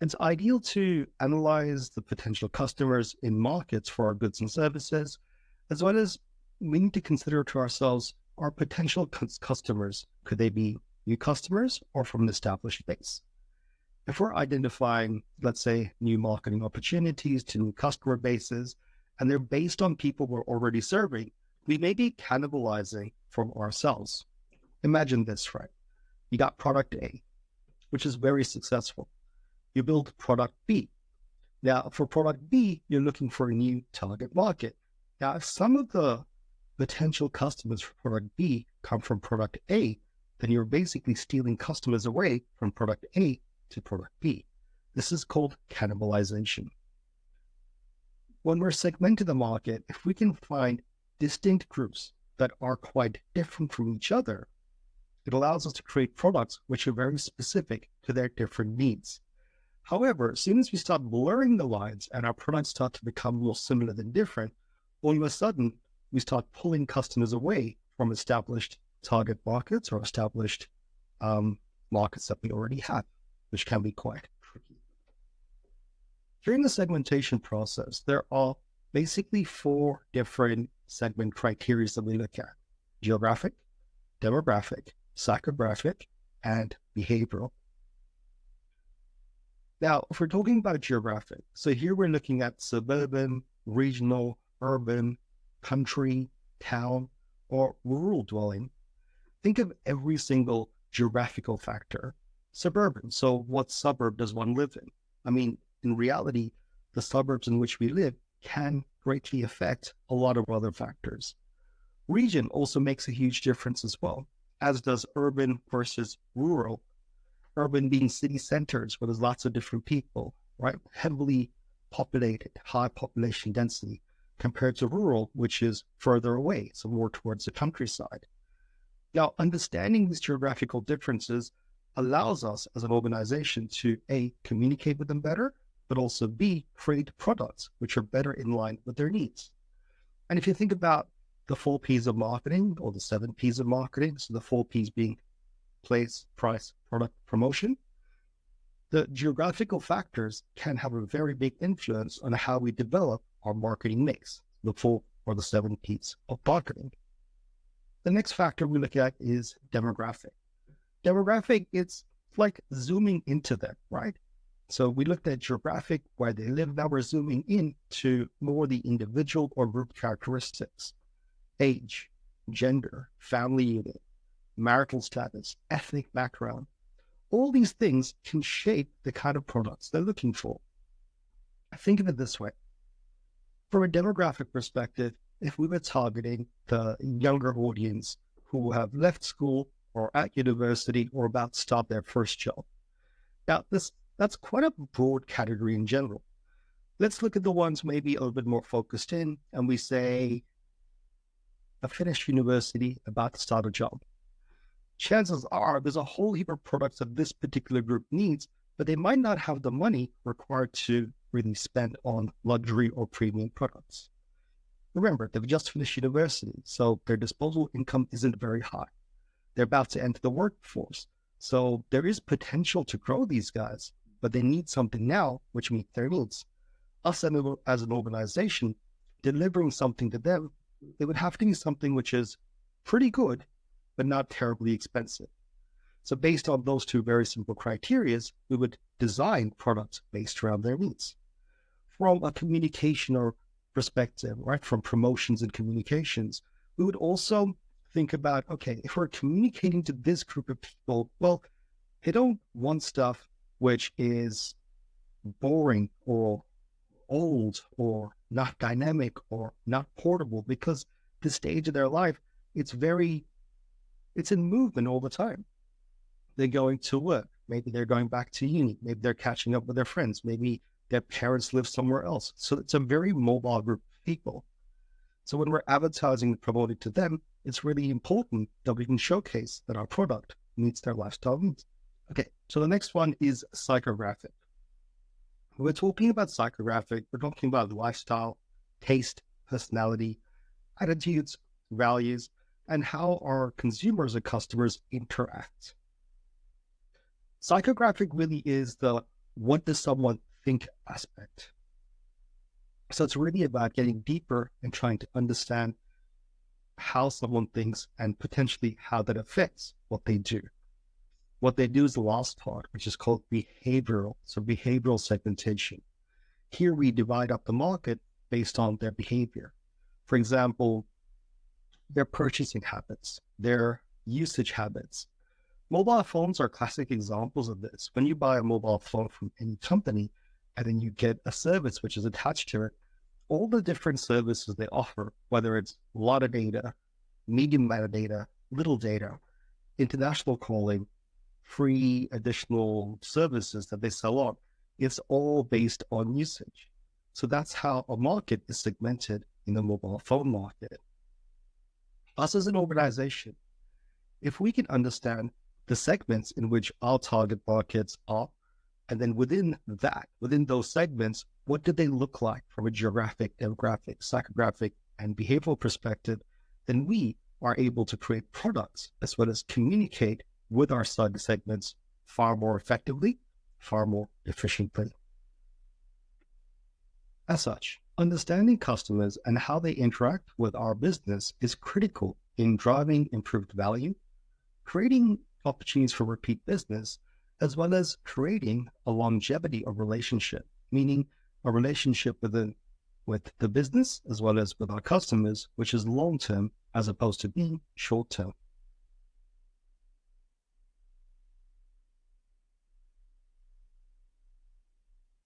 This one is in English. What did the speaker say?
It's ideal to analyze the potential customers in markets for our goods and services, as well as we need to consider to ourselves our potential customers. Could they be new customers or from an established base? If we're identifying, let's say, new marketing opportunities to new customer bases, and they're based on people we're already serving, we may be cannibalizing from ourselves. Imagine this, right? You got product A, which is very successful. You build product B. Now, for product B, you're looking for a new target market. Now, if some of the potential customers for product B come from product A, then you're basically stealing customers away from product A to product B. This is called cannibalization. When we're segmenting the market, if we can find distinct groups that are quite different from each other, it allows us to create products which are very specific to their different needs. However, as soon as we start blurring the lines and our products start to become more similar than different, all of a sudden, we start pulling customers away from established target markets or established markets that we already have, which can be quite tricky. During the segmentation process, there are basically 4 different segment criteria that we look at: geographic, demographic, psychographic, and behavioral. Now, if we're talking about geographic, so here we're looking at suburban, regional, urban, country, town, or rural dwelling. Think of every single geographical factor. Suburban, so what suburb does one live in? I mean, in reality, the suburbs in which we live can greatly affect a lot of other factors. Region also makes a huge difference as well, as does urban versus rural. Urban being city centers where there's lots of different people, right? Heavily populated, high population density, compared to rural, which is further away, so more towards the countryside. Now, understanding these geographical differences allows us as an organization to A, communicate with them better, but also B, create products which are better in line with their needs. And if you think about the 4 P's of marketing, or the 7 P's of marketing, so the 4 P's being place, price, product, promotion, the geographical factors can have a very big influence on how we develop our marketing mix, the 4 or the 7 P's of marketing. The next factor we look at is demographic. Demographic, it's like zooming into them, right? So we looked at geographic, where they live. Now we're zooming in to more the individual or group characteristics: age, gender, family unit, marital status, ethnic background. All these things can shape the kind of products they're looking for. Think of it this way. From a demographic perspective, if we were targeting the younger audience who have left school or at university or about to start their first job. Now, that's quite a broad category in general. Let's look at the ones maybe a little bit more focused in, and we say a finished university about to start a job. Chances are there's a whole heap of products that this particular group needs, but they might not have the money required to really spend on luxury or premium products. Remember, they've just finished university, so their disposable income isn't very high. They're about to enter the workforce, so there is potential to grow these guys, but they need something now which meets their needs. Us as an organization, delivering something to them, it would have to be something which is pretty good, but not terribly expensive. So based on those 2 very simple criteria, we would design products based around their needs. From a communication or perspective, right, from promotions and communications, we would also think about, okay, if we're communicating to this group of people, well, they don't want stuff which is boring or old or not dynamic or not portable, because the stage of their life, it's in movement all the time. They're going to work. Maybe they're going back to uni. Maybe they're catching up with their friends. Maybe their parents live somewhere else. So it's a very mobile group of people. So when we're advertising and promoting to them, it's really important that we can showcase that our product meets their lifestyle needs. Okay, so the next one is psychographic. When we're talking about psychographic, we're talking about lifestyle, taste, personality, attitudes, values, and how our consumers and customers interact. Psychographic really is the what does someone think aspect. So it's really about getting deeper and trying to understand how someone thinks and potentially how that affects what they do. What they do is the last part, which is called behavioral. So behavioral segmentation. Here we divide up the market based on their behavior. For example, their purchasing habits, their usage habits. Mobile phones are classic examples of this. When you buy a mobile phone from any company and then you get a service which is attached to it, all the different services they offer, whether it's a lot of data, medium amount of data, little data, international calling, free additional services that they sell on, it's all based on usage. So that's how a market is segmented in the mobile phone market. Us as an organization, if we can understand the segments in which our target markets are, and then within those segments, what do they look like from a geographic, demographic, psychographic, and behavioral perspective, then we are able to create products as well as communicate with our segments far more effectively, far more efficiently. As such, understanding customers and how they interact with our business is critical in driving improved value, creating opportunities for repeat business, as well as creating a longevity of relationship, meaning a relationship with the business as well as with our customers, which is long-term as opposed to being short-term.